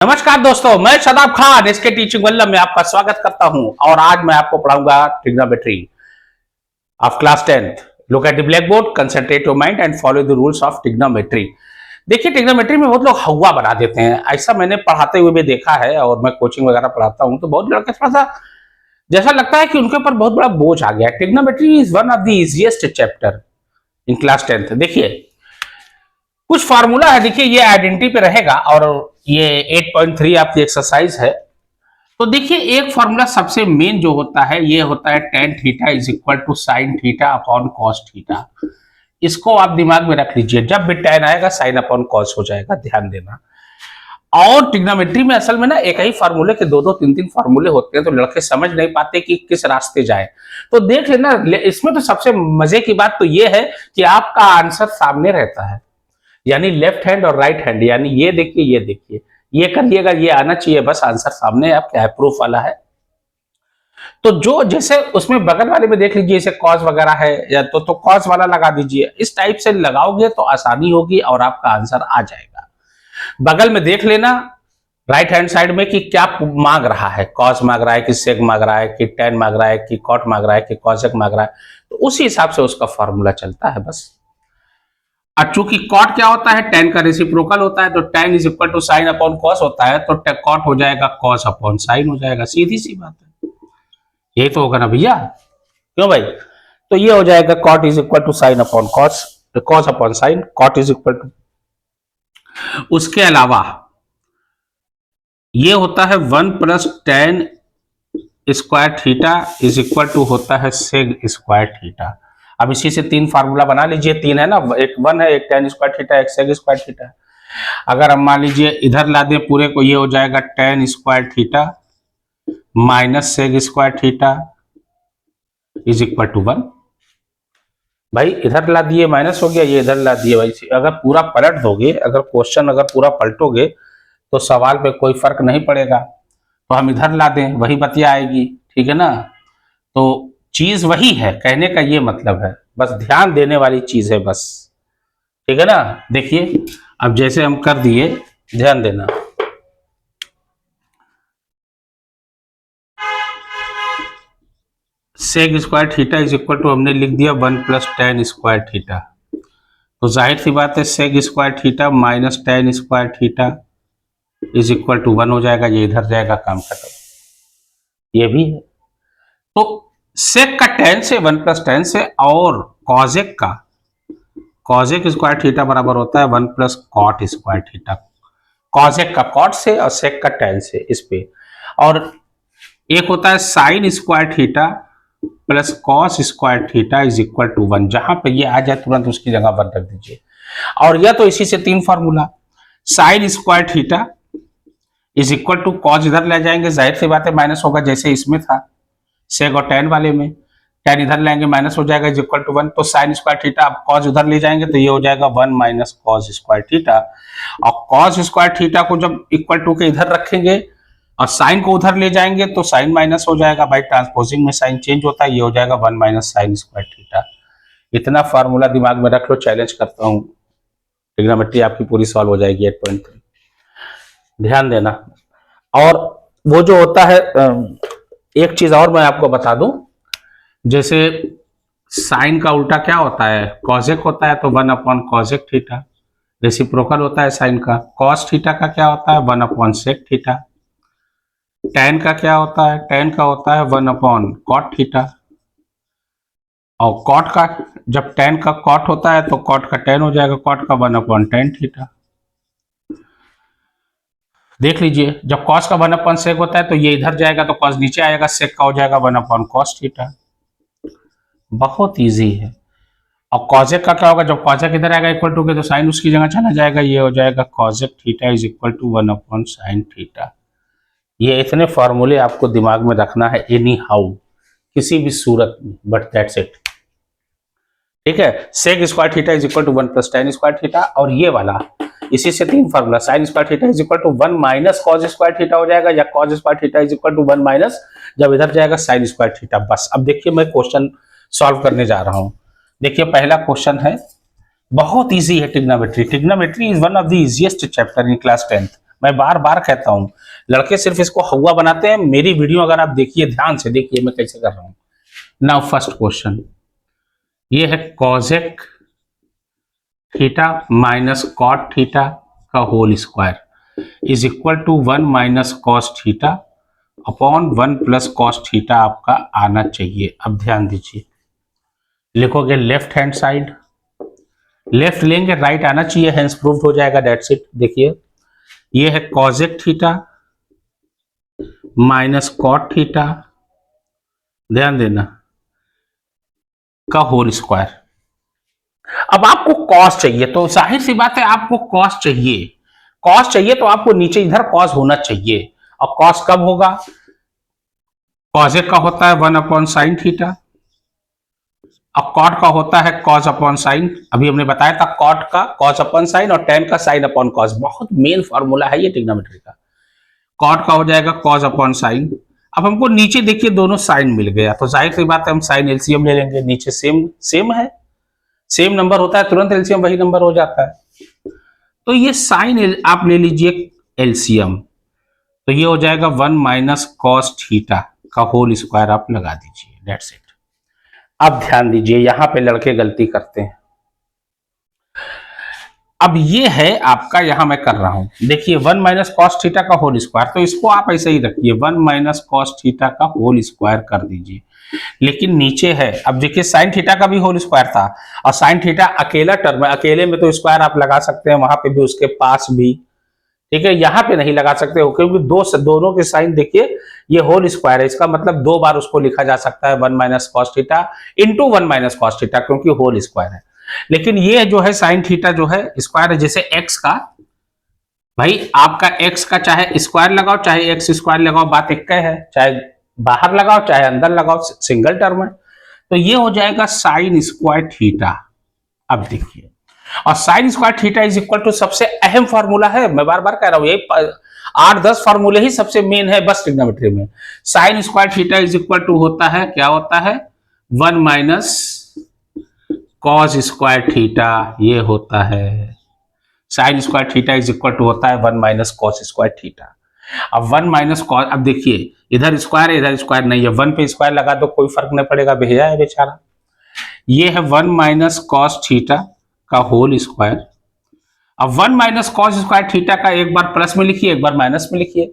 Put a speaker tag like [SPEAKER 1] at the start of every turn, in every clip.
[SPEAKER 1] नमस्कार दोस्तों, मैं शदाब खान इसके टीचिंग वल्लभ में आपका स्वागत करता हूं और आज मैं आपको पढ़ाऊंगा trigonometry of class 10th। Look at the black board, concentrate your mind and follow the rules of trigonometry. देखिए, ट्रिग्नोमेट्री में बहुत लोग हवा बना देते हैं, ऐसा मैंने पढ़ाते हुए भी देखा है और मैं कोचिंग वगैरह पढ़ाता हूं तो बहुत लड़के थोड़ा सा जैसा लगता है कि उनके ऊपर बहुत बड़ा बोझ आ गया। Trigonometry is one of the easiest chapter in class 10th। देखिए, कुछ फार्मूला है, देखिए ये आइडेंटिटी पे रहेगा और ये 8.3 आपकी एक्सरसाइज है। तो देखिए, एक फार्मूला सबसे मेन जो होता है ये होता है tan theta is equal to sine theta upon cos theta. इसको आप दिमाग में रख लीजिए, जब भी tan आएगा साइन अपॉन कॉस हो जाएगा, ध्यान देना। और ट्रिग्नोमेट्री में असल में ना एक ही फार्मूले के दो दो तीन तीन फार्मूले होते हैं, तो लड़के समझ नहीं पाते कि किस रास्ते जाए। तो देख लेना, इसमें तो सबसे मजे की बात तो ये है कि आपका आंसर सामने रहता है, यानी लेफ्ट हैंड और राइट हैंड, यानी ये देखिए ये देखिए, ये करिएगा, ये आना चाहिए, बस आंसर सामने आप क्या है, प्रूफ वाला है। तो जो जैसे उसमें बगल वाले में देख लीजिए, जैसे कॉस वगैरह है या तो कॉस वाला लगा दीजिए, इस टाइप से लगाओगे तो आसानी होगी और आपका आंसर आ जाएगा। बगल में देख लेना राइट हैंड साइड में कि क्या मांग रहा है, कॉस मांग रहा है कि सेक मांग रहा है कि टेन मांग रहा है कि कॉट मांग रहा है कि कॉसेक मांग रहा है, तो उसी हिसाब से उसका फॉर्मूला चलता है बस। और चूंकि कॉट क्या होता है, टेन का रेसिप्रोकल होता है, तो tan is equal to sine upon cos होता है, तो कॉट हो जाएगा कॉस अपॉन साइन हो जाएगा, सीधी सी बात है। यही तो होगा ना भैया, क्यों भाई? तो ये हो जाएगा cot is equal to sine upon cos, cos upon sine, cot is equal to. उसके अलावा ये होता है 1 plus tan square theta is equal to होता है सेग स्क्वायर थीटा। अब इसी से तीन फार्मूला बना लीजिए, तीन है ना, एक 1 है, एक टेन स्क्वायर थीटा, एक सेग स्क्वायर थीटा। अगर हम मान लीजिए इधर ला दें पूरे को, ये हो जाएगा tan square theta minus sec square theta is equal to 1। भाई इधर ला दिए माइनस हो गया, ये इधर ला दिए। भाई अगर पूरा पलट दोगे, अगर क्वेश्चन अगर पूरा पलटोगे तो सवाल पे कोई फर्क नहीं पड़ेगा, तो हम इधर ला दें वही बतिया आएगी, ठीक है ना। तो चीज वही है, कहने का ये मतलब है, बस ध्यान देने वाली चीज है बस, ठीक है ना। देखिए अब जैसे हम कर दिए, ध्यान देना, sec square theta is equal to हमने लिख दिया 1 प्लस टेन स्क्वायर थीटा। तो जाहिर सी बात है sec square theta minus tan square theta is equal to 1 हो जाएगा, ये इधर जाएगा, काम खत्म। ये भी है, तो सेक का टेन से 1 प्लस टेन से, और कॉजेक का कॉजेक स्क्वायर थीटा बराबर होता है 1 प्लस कॉट स्क्वायर थीटा। कॉजेक का कॉट से और सेक का टेन से, इस पे। और एक होता है sine square theta plus cos square theta is equal to 1। जहां पे ये आ जाए तुरंत उसकी जगह 1 रख दीजिए। और यह तो इसी से तीन formula, sine square theta is equal to cos, इधर ले जाएंगे, जाहिर सी बात है माइनस होगा, जैसे इसमें था सेक और टेन वाले में, टेन इधर लेंगे माइनस हो जाएगा इज इक्वल टू 1। तो साइन स्क्वायर थीटा, अब कॉस उधर ले जाएंगे तो ये हो जाएगा 1 माइनस कॉस स्क्वायर थीटा। और कॉस स्क्वायर थीटा को जब इक्वल टू के इधर रखेंगे और साइन को उधर ले जाएंगे तो साइन माइनस हो जाएगा, भाई ट्रांसपोजिंग में साइन चेंज होता है, ये हो जाएगा 1 माइनस साइन स्क्वायर थीटा। इतना फार्मूला दिमाग में रख लो, चैलेंज करता हूं, ट्रिग्नोमेट्री आपकी पूरी सॉल्व हो जाएगी 8.3। ध्यान देना। और वो जो होता है, एक चीज और मैं आपको बता दूं, जैसे साइन का उल्टा क्या होता है, कॉजेक होता है, तो 1 अपॉन कॉजेक थीटा। रेसिप्रोकल होता है साइन का, कॉस थीटा का क्या होता है, 1 अपॉन सेक थीटा। टेन का क्या होता है, टेन का होता है 1 अपॉन कॉट थीटा। और कॉट का, जब टेन का कॉट होता है तो कॉट का टेन हो जाएगा, कॉट का 1 अपॉन टेन थीटा। देख लीजिए, जब कॉस का 1 अपॉन सेक होता है तो ये इधर जाएगा तो कॉस नीचे आएगा, सेक का हो जाएगा 1 अपॉन कॉस थीटा। बहुत इजी है। और कॉजेक का क्या होगा, जब कॉजेक इधर आएगा इक्वल टू के, तो साइन उसकी जगह चला जाएगा, ये हो जाएगा cosec theta is equal to 1 upon sine theta. ये इतने फॉर्मूले आपको दिमाग में रखना है, एनी हाउ, किसी भी सूरत में, बट दैट्स इट, ठीक है। Sec square theta is equal to 1 plus tan square theta, और ये वाला इसी से तीन formula, sine square theta is equal to 1 minus cos square theta हो जाएगा, या cos square theta is equal to 1 minus, जब इधर जाएगा साइन स्क्वायर थीटा। बस अब देखिए मैं क्वेश्चन सॉल्व करने जा रहा हूं। देखिए पहला क्वेश्चन है, बहुत इजी है trigonometry. Trigonometry is one of the easiest chapter in class 10th। मैं बार बार कहता हूं, लड़के सिर्फ इसको हवा बनाते हैं। मेरी वीडियो अगर आप देखिए, ध्यान से देखिए मैं कैसे कर रहा हूं। नाउ फर्स्ट क्वेश्चन, ये है cosec theta minus cot theta का whole square is equal to 1 minus cos theta upon 1 plus cos theta आपका आना चाहिए। अब ध्यान दीजिए, लिखोगे लेफ्ट हैंड साइड, लेफ्ट लेंगे राइट आना चाहिए, हेंस प्रूव्ड हो जाएगा, दैट्स इट। देखिए ये है cosec theta minus cot theta, ध्यान देना, का होल स्क्वायर। अब आपको कॉस चाहिए तो जाहिर सी बात है आपको कॉस चाहिए, कॉस चाहिए तो आपको नीचे इधर कॉस होना चाहिए। और कॉस कब होगा? कॉजेक का होता है 1 अपॉन साइन थीटा, अब कॉट का होता है कॉस अपॉन साइन। अभी हमने बताया था कॉट का कॉस अपॉन साइन और टेन का साइन अपॉन कॉस, बहुत मेन फॉर्मूला है ये ट्रिग्नोमेट्री का। कॉट का हो जाएगा कॉस अपॉन साइन। अब हमको नीचे देखिए दोनों साइन मिल गया तो जाहिर सी बात है हम साइन एलसीएम ले लेंगे, नीचे सेम सेम है, सेम नंबर होता है तुरंत एलसीएम वही नंबर हो जाता है। तो ये साइन आप ले लीजिए एलसीएम, तो ये हो जाएगा 1 माइनस कॉस थीटा का होल स्क्वायर आप लगा दीजिए, दैट्स इट। अब ध्यान दीजिए यहां पे लड़के गलती करते हैं। अब ये है आपका, यहां मैं कर रहा हूं, देखिए 1 माइनस कॉस थीटा का होल स्क्वायर, तो इसको आप ऐसे ही रखिए 1 माइनस कॉस थीटा का होल स्क्वायर कर दीजिए। लेकिन नीचे है, अब देखिए साइन थीटा का भी होल स्क्वायर था और साइन थीटा अकेला टर्म है, अकेले में तो स्क्वायर आप लगा सकते हैं वहां पे भी, उसके पास भी, ठीक है, यहां पे नहीं लगा सकते हो क्योंकि दोनों के साइन देखिए ये होल स्क्वायर है, इसका मतलब दो बार उसको लिखा जा सकता है 1 minus cos theta into 1 minus cos theta, क्योंकि होल स्क्वायर है। लेकिन ये जो है साइन थीटा जो है स्क्वायर है, जैसे एक्स का, भाई आपका एक्स का चाहे स्क्वायर लगाओ चाहे एक्स स्क्वायर लगाओ, बात एक है, चाहे बाहर लगाओ चाहे अंदर लगाओ, सिंगल टर्म है। तो ये हो जाएगा साइन स्क्वायर थीटा। अब देखिए, और sine square theta is equal to सबसे अहम फार्मूला है, मैं बार बार कह रहा हूं, ये 8-10 फार्मूले ही सबसे मेन है बस ट्रिग्नोमेट्री में। Sine square theta is equal to होता है, क्या होता है, 1 माइनस कॉस स्क्वायर थीटा, ये होता है sine square theta is equal to होता है 1 माइनस कॉस स्क्वायर थीटा। अब 1 माइनस कॉस, अब देखिए इधर स्क्वायर है इधर स्क्वायर नहीं है, 1 पे स्क्वायर लगा दो कोई फर्क नहीं पड़ेगा, भेजा है बेचारा। ये है 1 माइनस कॉस थीटा का होल स्क्वायर। अब 1 माइनस कॉस स्क्वायर थीटा का एक बार प्लस में लिखिए एक बार माइनस में लिखिए,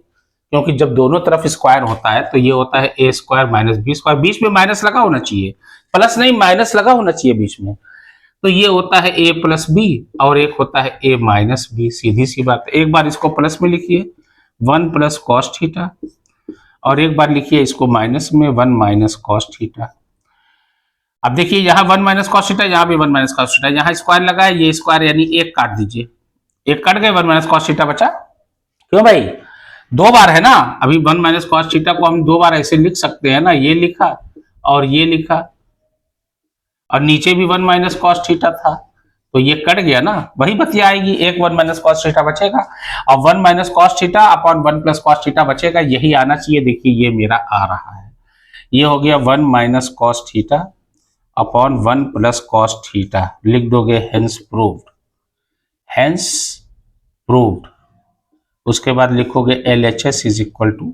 [SPEAKER 1] क्योंकि जब दोनों तरफ स्क्वायर होता है तो ये होता है A square minus B square, बीच में माइनस लगा होना चाहिए, प्लस नहीं माइनस लगा होना चाहिए बीच में। तो ये होता है ए प्लस बी और एक होता है ए माइनस बी, सीधी सी बात है। एक बार इसको प्लस में लिखिए 1 प्लस कॉस थीटा और एक बार लिखिए इसको माइनस में 1 माइनस कॉस थीटा। अब देखिए यहाँ 1 माइनस कॉस थीटा, यहाँ भी 1 माइनस कॉस थीटा, यहाँ स्क्वायर लगा है, ये स्क्वायर यानी एक काट दीजिए, एक कट गए 1 माइनस कॉस थीटा बचा। क्यों भाई, दो बार है ना, अभी 1 माइनस कॉस थीटा को हम दो बार ऐसे लिख सकते हैं ना, ये लिखा और ये लिखा और नीचे भी 1 माइनस कॉस थीटा था, तो ये कट गया ना, वही बतिया आएगी, एक 1 माइनस कॉस थीटा बचेगा और 1 minus cos theta upon 1 plus cos theta बचेगा, यही आना चाहिए। देखिए ये मेरा आ रहा है, ये हो गया 1 minus cos theta upon 1 plus cos theta, लिख दोगे हेंस प्रूव्ड, हेंस प्रूव्ड। उसके बाद लिखोगे LHS is equal to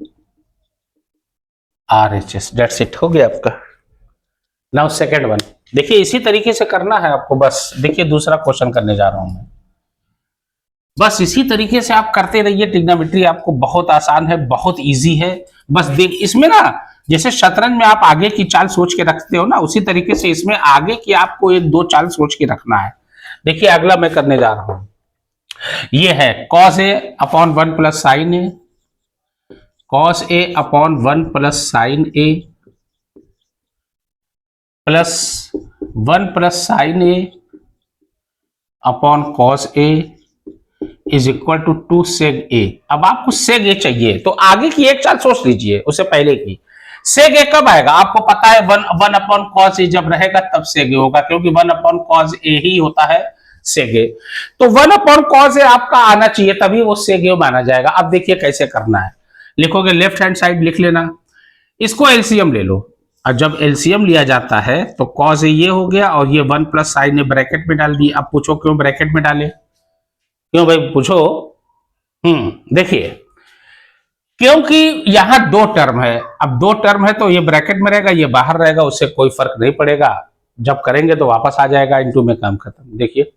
[SPEAKER 1] RHS, that's it, हो गया आपका। नाउ सेकेंड वन, देखिए इसी तरीके से करना है आपको, बस देखिए दूसरा क्वेश्चन करने जा रहा हूं मैं, बस इसी तरीके से आप करते रहिए। ट्रिग्नोमेट्री आपको बहुत आसान है, बहुत इजी है। बस देख इसमें ना, जैसे शतरंज में आप आगे की चाल सोच के रखते हो ना, उसी तरीके से इसमें आगे की आपको एक दो चाल सोच के रखना है। देखिए अगला मैं करने जा रहा हूं, ये है cos A upon 1 plus sine A, cos A upon 1 plus sine A plus 1 plus sine A upon cos A is equal to 2 sec A. अब आपको सेग ए चाहिए तो आगे की एक चाल सोच लीजिए, उससे पहले की सेग ए कब आएगा आपको पता है, 1 अपॉन कॉस ए जब रहेगा तब सेग ए होगा, क्योंकि 1 अपॉन कॉस ए ही होता है सेग ए। तो 1 अपॉन कॉस ए आपका आना चाहिए, तभी वो सेग ए माना जाएगा। अब देखिए कैसे करना है, लिखोगे लेफ्ट हैंड साइड लिख लेना, इसको एलसीएम ले लो, और जब एलसीएम लिया जाता है तो कॉस ए ये हो गया और ये 1 प्लस साइन ए ब्रैकेट में डाल दी। अब पूछो क्यों ब्रैकेट में डाले, क्यों भाई पूछो, देखिए, क्योंकि यहां दो टर्म है, अब दो टर्म है तो ये ब्रैकेट में रहेगा, ये बाहर रहेगा, उससे कोई फर्क नहीं पड़ेगा। जब करेंगे तो वापस आ जाएगा, इनटू में काम खत्म। देखिए,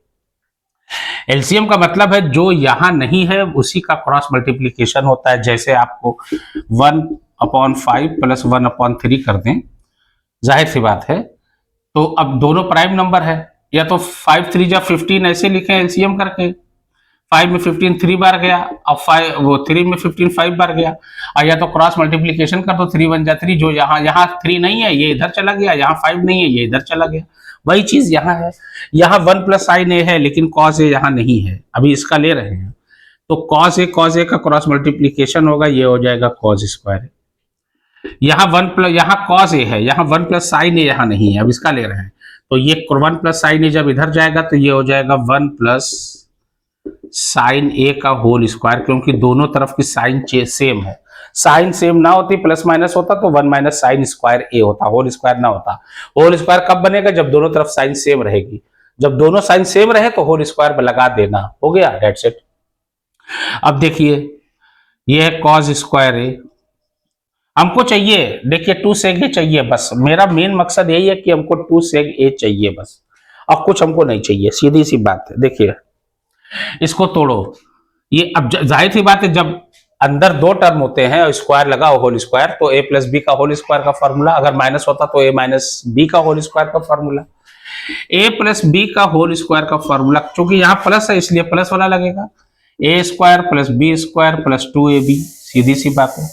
[SPEAKER 1] एलसीएम का मतलब है जो यहां नहीं है उसी का क्रॉस मल्टीप्लीकेशन होता है। जैसे आपको 1/5 प्लस 1/3 कर दें, जाहिर सी बात है। तो अब दोनों प्राइम नंबर है, या तो 5 3 जा 15 ऐसे लिखें एलसीएम करके, 5 में 15 3 बार गया, और 5 वो 3 में 15 5 बार गया। और या तो क्रॉस मल्टीप्लीकेशन कर दो, 3 1 जा 3, जो यहाँ 3 नहीं है ये इधर चला गया, यहाँ 5 नहीं है ये इधर चला गया। वही चीज यहाँ है, यहाँ 1 प्लस साइन ए है लेकिन कॉस ए यहाँ नहीं है, अभी इसका ले रहे हैं। तो कॉस ए का क्रॉस मल्टीप्लीकेशन होगा, ये हो जाएगा कॉस स्क्वायर। यहाँ 1 प्लस, यहाँ कॉस ए है, यहाँ 1 प्लस साइन ए यहाँ नहीं है, अब इसका ले रहे हैं। तो ये 1 प्लस साइन ए जब इधर जाएगा तो ये हो जाएगा 1 प्लस साइन ए का होल स्क्वायर, क्योंकि दोनों तरफ की साइन सेम है। साइन सेम ना होती, प्लस माइनस होता तो 1 माइनस साइन स्क्वायर ए होता, होल स्क्वायर ना होता। होल स्क्वायर कब बनेगा? जब दोनों तरफ साइन सेम रहेगी। जब दोनों साइन सेम रहे तो होल स्क्वायर लगा देना, हो गया, दैट्स इट। अब देखिए, ये है कॉस स्क्वायर ए, हमको चाहिए, देखिए 2 सेक ए चाहिए बस। मेरा मेन मकसद यही है कि हमको 2 सेक ए चाहिए बस, और कुछ हमको नहीं चाहिए, सीधी सी बात है। देखिए, इसको तोड़ो, ये अब जाहिर सी बात है, जब अंदर दो टर्म होते हैं और स्क्वायर लगा हो होल स्क्वायर, तो ए प्लस बी का होल स्क्वायर का फॉर्मूला, अगर माइनस होता तो ए माइनस बी का होल स्क्वायर का फॉर्मूला, ए प्लस बी का होल स्क्वायर का फॉर्मूला। चूंकि यहाँ प्लस है इसलिए प्लस वाला लगेगा, A square plus B square plus 2ab, सीधी सी बात है।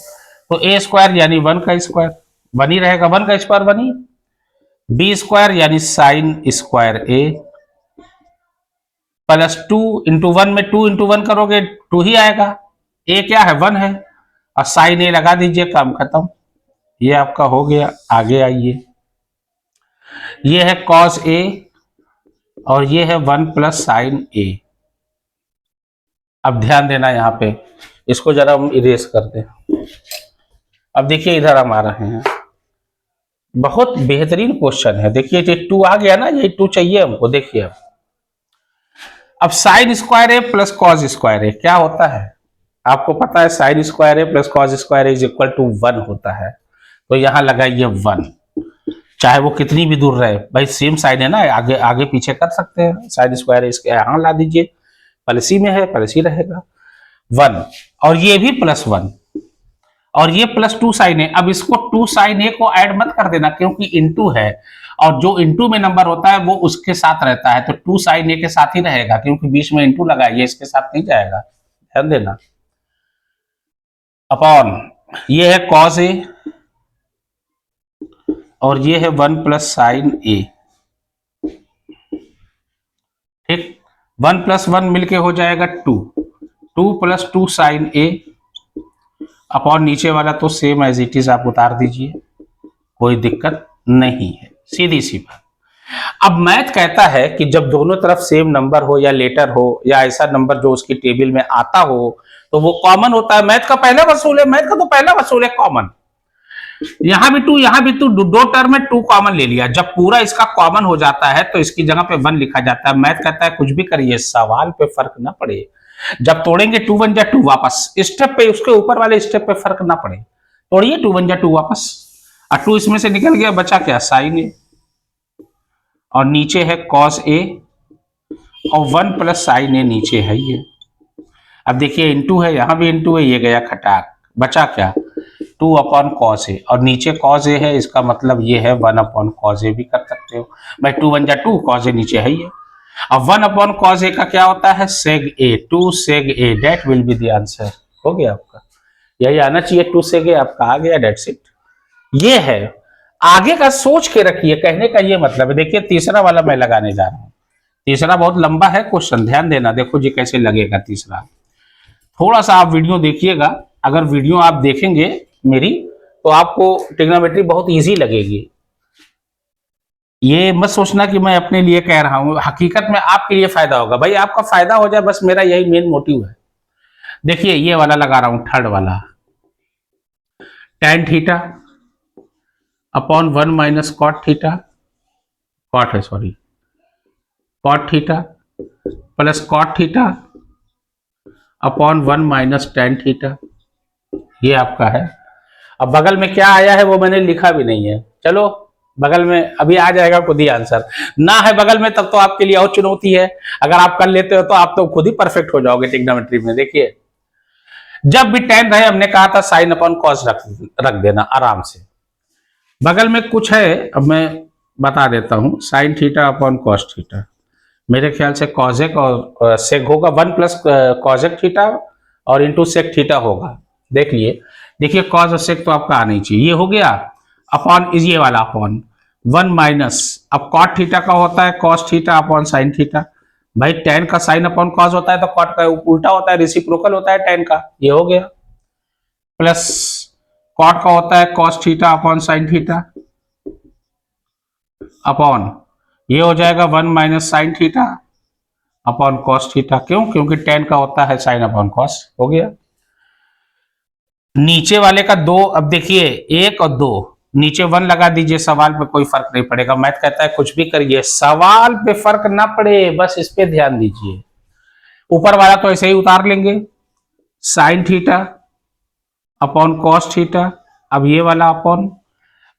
[SPEAKER 1] तो ए स्क्वायर यानी 1 का स्क्वायर 1 ही रहेगा, 1 का स्क्वायर 1 ही। बी स्क्वायर यानी sine square A plus 2 into 1 में 2 इंटू 1 करोगे 2 ही आएगा। ए क्या है? 1 है, और साइन ए लगा दीजिए, काम खत्म। ये आपका हो गया। आगे आइए, ये है कॉस ए और ये है 1 प्लस साइन ए। अब ध्यान देना यहाँ पे, इसको जरा हम इरेज कर दें। अब देखिए, इधर हम आ रहे हैं, बहुत बेहतरीन क्वेश्चन है। देखिए, ये 2 आ गया ना, ये 2 चाहिए हमको। देखिए, अब sine square A plus cos square A क्या होता है? आपको पता है sine square A plus cos square is equal to 1 होता है। तो यहां लगाइए 1, चाहे वो कितनी भी दूर रहे, भाई सेम साइन है ना, आगे आगे पीछे कर सकते हैं। साइन स्क्वायर इसके यहां ला दीजिए, पलसी में है पलसी रहेगा 1, और ये भी प्लस 1, और ये प्लस 2 साइन ए। अब इसको 2 साइन ए को ऐड मत कर देना, क्योंकि इनटू है, और जो इनटू में नंबर होता है वो उसके साथ रहता है। तो 2 साइन ए के साथ ही रहेगा, क्योंकि बीच में इनटू लगा, ये इसके साथ नहीं जाएगा, ध्यान देना। अपॉन ये है कॉस ए और ये है 1 प्लस साइन ए, ठीक। 1 प्लस 1 मिलके हो जाएगा 2, 2 प्लस 2 साइन ए अपॉन नीचे वाला तो सेम एज इट इज आप उतार दीजिए, कोई दिक्कत नहीं है, सीधी सी बात। अब मैथ कहता है कि जब दोनों तरफ सेम नंबर हो या लेटर हो या ऐसा नंबर जो उसकी टेबल में आता हो तो वो कॉमन होता है। मैथ का पहला वसूल है, मैथ का तो पहला वसूल है कॉमन। यहां भी 2 यहां भी 2, दो टर्म में 2 कॉमन ले लिया। जब पूरा इसका कॉमन हो जाता है तो इसकी जगह पे 1 लिखा जाता है। मैथ कहता है कुछ भी करिए, सवाल पे फर्क ना पड़े। जब तोड़ेंगे 2 1 जा 2 वापस, स्टेप पे उसके ऊपर वाले स्टेप पे फर्क ना पड़े, तोड़िए 2 1 जा 2 वापस, और 2 इसमें से निकल गया, बचा क्या? साइन ए, और नीचे है कॉस ए, और 1 प्लस साइन ए नीचे है ये। अब देखिए, इनटू है, यहां भी इनटू है, ये गया खटाक, बचा क्या? 2 अपॉन कॉस ए, और नीचे कॉस ए है, इसका मतलब ये है 1 अपॉन कॉस ए भी कर सकते हो भाई। 2 1 जा 2, कॉस ए नीचे है ये। अब 1 अपॉन कॉस ए का क्या होता है? सेग ए, 2 sec A, that will be the answer. हो गया आपका, यही आना चाहिए, 2 सेग ए आपका आ गया, दैट्स इट। ये है, आगे का सोच के रखिए, कहने का ये मतलब है। देखिए, तीसरा वाला मैं लगाने जा रहा हूं। तीसरा बहुत लंबा है क्वेश्चन, ध्यान देना। देखो जी कैसे लगेगा तीसरा, थोड़ा सा आप वीडियो देखिएगा। अगर वीडियो आप देखेंगे मेरी तो आपको ट्रिग्नोमेट्री बहुत इजी लगेगी। ये मत सोचना कि मैं अपने लिए कह रहा हूं, हकीकत में आपके लिए फायदा होगा भाई, आपका फायदा हो जाए बस, मेरा यही मेन मोटिव है। देखिए, ये वाला लगा रहा हूं, थर्ड वाला, tan theta upon 1 minus cot theta, cot है sorry, cot theta plus cot theta upon 1 minus tan theta, ये आपका है। अब बगल में क्या आया है वो मैंने लिखा भी नहीं है, चलो बगल में अभी आ जाएगा खुद ही आंसर। ना है बगल में तब तो आपके लिए और चुनौती है, अगर आप कर लेते हो तो आप तो खुद ही परफेक्ट हो जाओगे ट्रिग्नोमेट्री में। देखिए जब भी टेन रहे हमने कहा था साइन अपॉन कॉस रख देना आराम से। बगल में कुछ है, अब मैं बता देता हूं, sign theta upon cos theta, मेरे ख्याल से कॉजेक और सेक होगा, 1 प्लस कॉजेक थीटा और इंटू सेक थीटा होगा। देख लिए, देखिए कॉस और सेक तो आपका आना ही चाहिए, ये हो गया। अपॉन इज ये वाला अपॉन 1 माइनस, अब कॉट थीटा का होता है cos theta upon sine theta, भाई टेन का साइन अपॉन कॉस होता है तो कॉट का उल्टा होता है, रेसिप्रोकल होता है टेन का, ये हो गया। प्लस कॉट का होता है cos theta upon sine theta upon ये हो जाएगा 1 minus sine theta upon cos theta, क्यों? क्योंकि टेन का होता है साइन अपॉन कॉस, हो गया। नीचे वाले का दो, अब देखिए एक और दो, नीचे 1 लगा दीजिए, सवाल पे कोई फर्क नहीं पड़ेगा। मैथ कहता है कुछ भी करिए, सवाल पे फर्क ना पड़े, बस इस पे ध्यान दीजिए। ऊपर वाला तो ऐसे ही उतार लेंगे, sign theta upon cos theta, अब ये वाला अपॉन,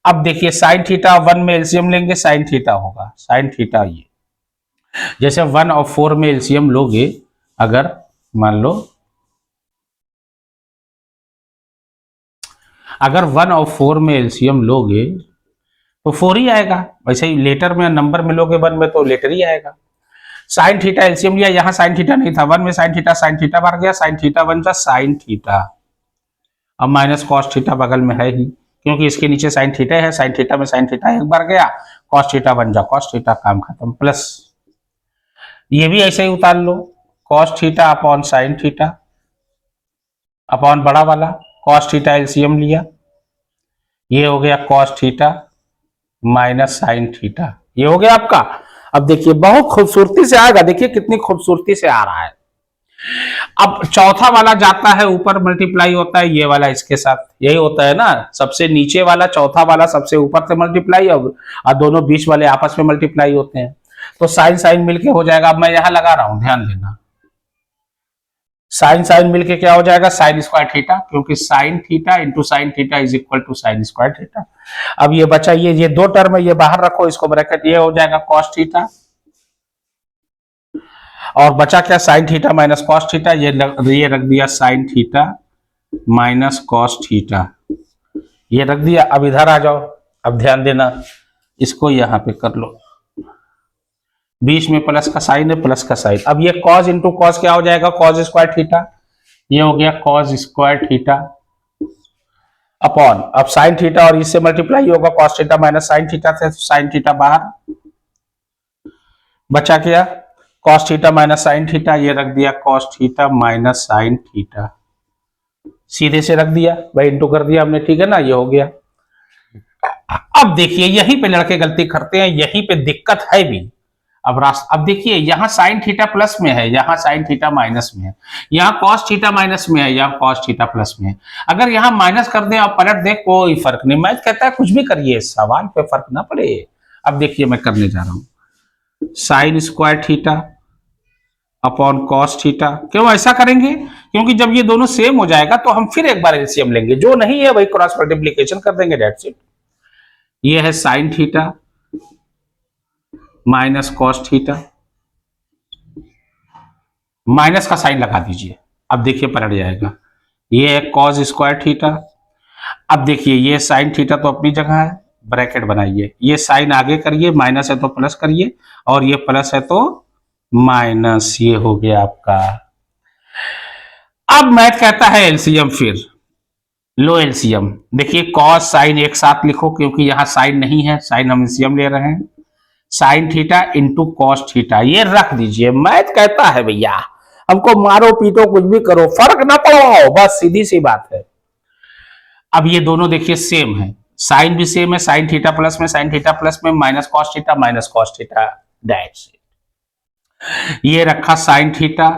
[SPEAKER 1] अब देखिए साइन थीटा 1 में एलसीएम लेंगे साइन थीटा होगा, साइन थीटा ये जैसे 1 और 4 में एलसीएम लोगे, अगर मान लो अगर 1 और 4 में एलसीएम लोगे तो 4 ही आएगा, वैसे ही लेटर में नंबर में लोगे 1 में तो लेटर ही आएगा। साइन थीटा एलसीएम लिया, यहां साइन थीटा नहीं था, 1 में साइन थीटा बाहर गया, साइन थीटा बन जा साइन थीटा, अब माइनस कॉस थीटा बगल में है ही, क्योंकि इसके नीचे साइन थीटा है, साइन थीटा में साइन थीटा एक बार गया, कॉस थीटा बन जा कॉस थीटा, काम खत्म। प्लस ये भी ऐसे ही उतार लो, cos theta upon sine theta upon बड़ा वाला कॉस थीटा एलसीएम लिया, ये हो गया cos theta minus sine theta, ये हो गया आपका। अब देखिए बहुत खूबसूरती से आएगा, देखिए कितनी खूबसूरती से आ रहा है। अब चौथा वाला जाता है ऊपर, मल्टीप्लाई होता है ये वाला इसके साथ, यही होता है ना, सबसे नीचे वाला चौथा वाला सबसे ऊपर से मल्टीप्लाई, और दोनों बीच वाले आपस में मल्टीप्लाई होते हैं, तो साइन साइन मिलके हो जाएगा। अब मैं यहां लगा रहा हूं, ध्यान देना, साइन साइन मिलके क्या हो जाएगा, साइन स्क्वायर थीटा, क्योंकि sine theta into sine theta is equal to sine square theta. अब ये बचा, ये दो टर्म है, ये बाहर रखो इसको ब्रैकेट, ये हो जाएगा कॉस थीटा, और बचा क्या, sign theta minus cos theta, ये रख दिया sign theta minus cos theta, ये रख दिया। अब इधर आ जाओ, अब ध्यान देना, इसको यहां पे कर लो, बीच में प्लस का साइन है, प्लस का साइन, अब ये कॉस इंटू कॉस क्या हो जाएगा, कॉस स्क्वायर थीटा, ये हो गया कॉस स्क्वायर थीटा अपॉन, अब साइन थीटा और इससे मल्टीप्लाई होगा, cos theta minus sine theta से साइन थीटा बाहर, बचा क्या, cos theta minus sine theta, ये रख दिया cos theta minus sine theta, सीधे से रख दिया भाई, इंटू कर दिया हमने, ठीक है ना, ये हो गया। अब देखिए यहीं पे लड़के गलती करते हैं, यहीं पे दिक्कत है भी। अब देखिए यहाँ साइन थीटा प्लस में है, यहाँ साइन थीटा माइनस में है, यहाँ कॉस थीटा माइनस में है, यहाँ कॉस थीटा प्लस में है। अगर यहाँ माइनस कर दें और पलट दें कोई फर्क नहीं, मैथ कहता है कुछ भी करिए, सवाल पे फर्क ना पड़े। अब देखिए मैं करने जा रहा हूं, sign square theta upon cos theta, क्यों ऐसा करेंगे, क्योंकि जब ये दोनों सेम हो जाएगा तो हम फिर एक बार एलसीएम लेंगे, जो नहीं है वही क्रॉस मल्टीप्लीकेशन कर देंगे, दैट्स इट। ये है sine theta minus cos theta, minus का साइन लगा दीजिए, अब देखिए पलट जाएगा, ये है कॉस स्क्वायर थीटा, अब देखिए ये साइन थीटा तो अपनी जगह है, ब्रैकेट बनाइए, ये साइन आगे करिए, माइनस है तो प्लस करिए, और ये प्लस है तो माइनस, ये हो गया आपका। अब मैथ कहता है एलसीएम, फिर लो एलसीएम, देखिए कॉस साइन एक साथ लिखो, क्योंकि यहां साइन नहीं है, साइन हम एलसीएम ले रहे हैं, sign theta into cos theta, ये रख दीजिए। मैथ कहता है भैया हमको मारो पीटो कुछ भी करो, फर्क ना पड़ो, बस सीधी सी बात है। अब ये दोनों देखिए सेम है, साइन भी सेम है, साइन थीटा प्लस में, साइन थीटा प्लस में, minus cos theta, that's it. ये रखा sign theta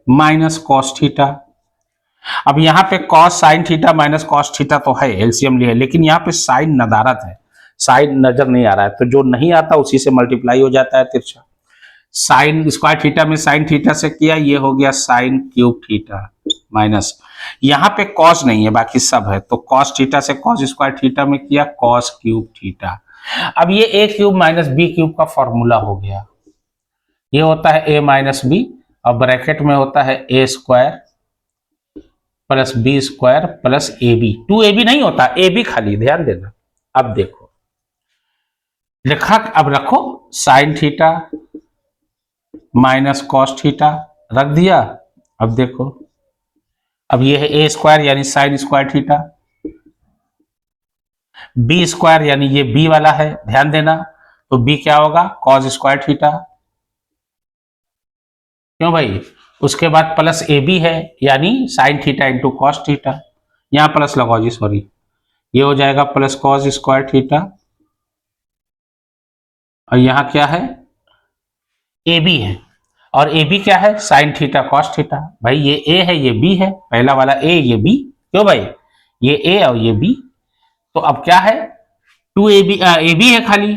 [SPEAKER 1] minus cos theta, अब यहां पे cos sine theta minus cos theta तो है, एलसीएम लिया, लेकिन यहां पे साइन नदारत है, साइन नजर नहीं आ रहा है, तो जो नहीं आता उसी से मल्टीप्लाई हो जाता है तिरछा। साइन स्क्वायर थीटा में साइन थीटा से किया, ये हो गया साइन क्यूब थीटा माइनस, यहां पे कॉस नहीं है बाकी सब है, तो कॉस थीटा से कॉस स्क्वायर थीटा में किया कॉस क्यूब थीटा। अब ये A cube minus B cube का फॉर्मूला हो गया, ये होता है ए माइनस बी और ब्रैकेट में होता है A square plus B square plus A B. 2ab नहीं होता, ए बी खाली, ध्यान देना। अब देखो लिखा, अब रखो sine theta minus cos theta रख दिया। अब देखो, अब ये है ए स्क्वायर यानी sine square theta, B square यानी ये बी वाला है, ध्यान देना, तो बी क्या होगा कॉस स्क्वायर थीटा, क्यों भाई, उसके बाद प्लस ए बी है यानी sign theta into cos theta, यहां प्लस लगाओ जी, सॉरी, ये हो जाएगा प्लस कॉस स्क्वायर थीटा, और यहां क्या है ए बी है, और ए बी क्या है साइन थीटा कॉस थीटा। भाई ये ए है ये बी है, पहला वाला ए ये बी, क्यों भाई, ये ए और ये बी, तो अब क्या है 2ab, ए बी है खाली,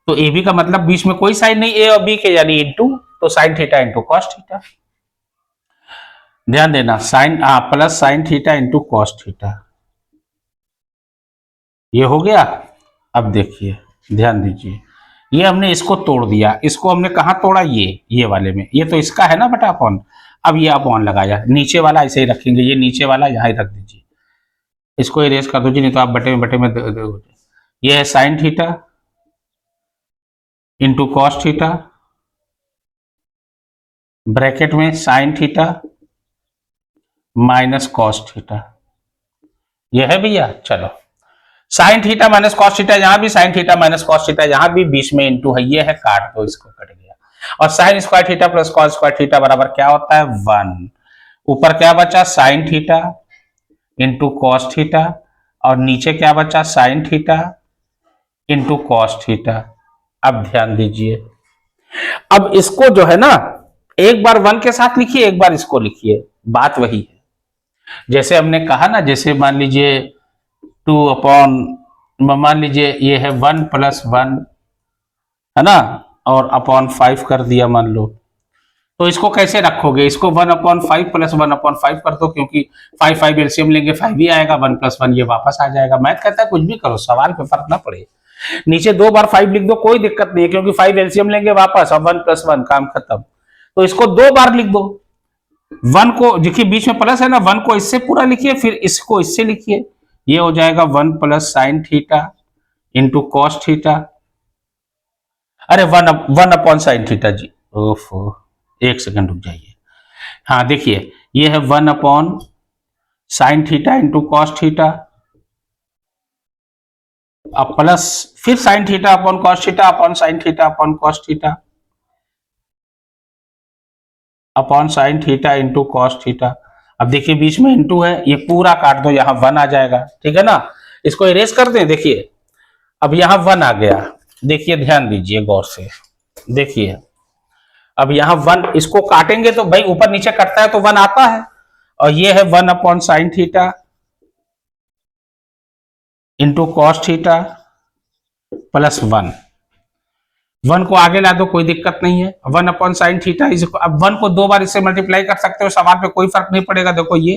[SPEAKER 1] तो ए बी का मतलब बीच में कोई साइन नहीं ए और बी के, यानी इंटू, तो sine theta into cos theta, ध्यान देना, sine plus sine theta into cos theta, ये हो गया। अब देखिए ध्यान दीजिए, ये हमने इसको तोड़ दिया, इसको हमने कहा तोड़ा, ये वाले में, ये तो इसका है ना बटा अपॉन, अब ये अपॉन लगाया, नीचे वाला ऐसे ही रखेंगे, ये नीचे वाला यहाँ ही रख दीजिए, इसको इरेज कर दो जी, नहीं तो आप बटे में ये है sine theta into cos theta, bracket में sine theta minus cos theta, ये है भैया। चलो sine theta minus cos theta, यहां भी sine theta minus cos theta, यहां भी बीच में इंटू है, ये है, काट दो इसको, कट गया, और sine square theta plus cos square theta बराबर क्या होता है 1, ऊपर क्या बचा sign theta into cos theta, और नीचे क्या बचा sign theta into cos theta. अब ध्यान दीजिए, अब इसको जो है ना एक बार 1 के साथ लिखिए, एक बार इसको लिखिए, बात वही है जैसे हमने कहा ना, जैसे मान लीजिए 2 अपॉन, मान लीजिए ये है 1 प्लस 1 है ना, और अपॉन 5 कर दिया मान लो, तो इसको कैसे रखोगे, इसको 1/5 प्लस 1/5 कर दो, क्योंकि 5 एलसीएम लेंगे 5 ही आएगा, 1 प्लस 1 ये वापस आ जाएगा। मैथ कहता है कुछ भी करो, सवाल पे फर्क ना पड़े, नीचे 2 बार 5 लिख दो, कोई दिक्कत नहीं है, क्योंकि 5 एलसीएम लेंगे वापस, और 1 प्लस 1 काम खत्म, तो इसको 2 बार लिख दो, 1 को देखिए बीच में प्लस है ना, 1 को इससे पूरा लिखिए, फिर इसको इससे लिखिए, ये हो जाएगा 1 plus sine theta into cos theta, अरे 1 अपॉन साइन थीटा जी, ओफो, एक सेकंड रुक जाइए, हाँ देखिए ये है 1 upon sine theta into cos theta, अब प्लस फिर sign theta upon cos theta upon sine theta upon cos theta upon sine theta into cos theta. अब देखिए बीच में इंटू है, ये पूरा काट दो, यहां 1 आ जाएगा, ठीक है ना, इसको इरेज कर दें, देखिए अब यहां 1 आ गया, देखिए ध्यान दीजिए गौर से, देखिए अब यहां 1, इसको काटेंगे तो भाई ऊपर नीचे कटता है तो 1 आता है, और ये है 1 upon sine theta into cos theta plus 1 को आगे ला दो, कोई दिक्कत नहीं है, 1 अपॉन साइन थीटा, अब 1 को 2 बार इससे मल्टीप्लाई कर सकते हो, सवाल पे कोई फर्क नहीं पड़ेगा, देखो ये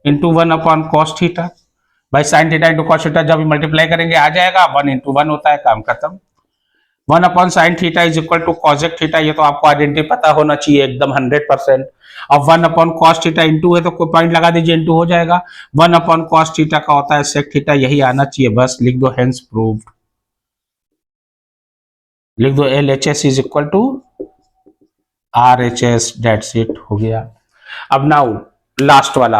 [SPEAKER 1] इंटू 1 अपॉन कॉस थीटा, भाई sign theta into cos theta जब मल्टीप्लाई करेंगे आ जाएगा, 1 इंटू 1 होता है, काम खत्म। 1 upon sine theta is equal to cosec theta, ये तो आपको आइडेंटिटी पता होना चाहिए एकदम 100%। अब 1 अपॉन कॉस थीटा इंटू है तो कोई पॉइंट लगा दीजिए, इंटू हो जाएगा, 1 अपॉन कॉस थीटा का होता है सेक थीटा, यही आना चाहिए, बस लिख दो हेंस प्रूव्ड, लिख दो LHS is equal to RHS, that's it, हो गया। अब नाउ लास्ट वाला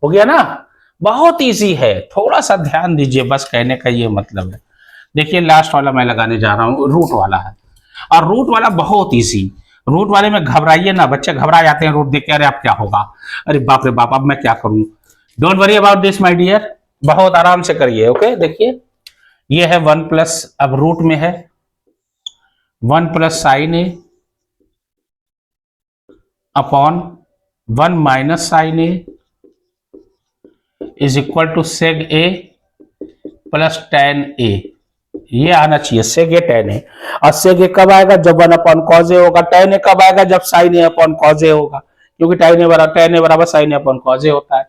[SPEAKER 1] हो गया ना, बहुत इजी है, थोड़ा सा ध्यान दीजिए, बस कहने का ये मतलब है। देखिए लास्ट वाला मैं लगाने जा रहा हूं, रूट वाला है, और रूट वाला बहुत इजी, रूट वाले में घबराइए ना, बच्चे घबरा जाते हैं रूट देख के, अरे अब क्या होगा, अरे बाप रे बाप अब मैं क्या करूं, don't worry about this my dear, बहुत आराम से करिए, ओके। देखिए ये है 1 प्लस, अब रूट में है 1 plus sine A upon 1 minus sine A is equal to sec A plus tan A, ये आना चाहिए सेक ए tan ए। और सेक ए कब आएगा? जब 1 cos ए होगा। tan ए कब आएगा? जब sin ए cos ए होगा, क्योंकि tan ए बराबर sin ए cos ए होता है।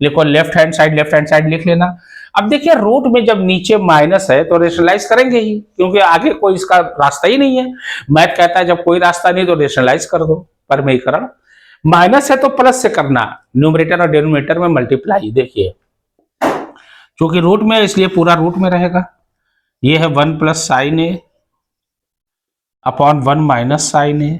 [SPEAKER 1] लिखो लेफ्ट हैंड साइड लिख लेना। अब देखिए रूट में जब नीचे माइनस है तो रेशनलाइज करेंगे ही, क्योंकि आगे कोई इसका रास्ता ही नहीं है। मैथ कहता है जब कोई रास्ता नहीं तो रेशनलाइज कर दो, परमेयीकरण। माइनस है तो प्लस से करना, न्यूमरेटर और डिनोमिनेटर में मल्टीप्लाई। देखिए क्योंकि रूट में इसलिए पूरा रूट में रहेगा। ये है 1 + sin a upon 1 - sin a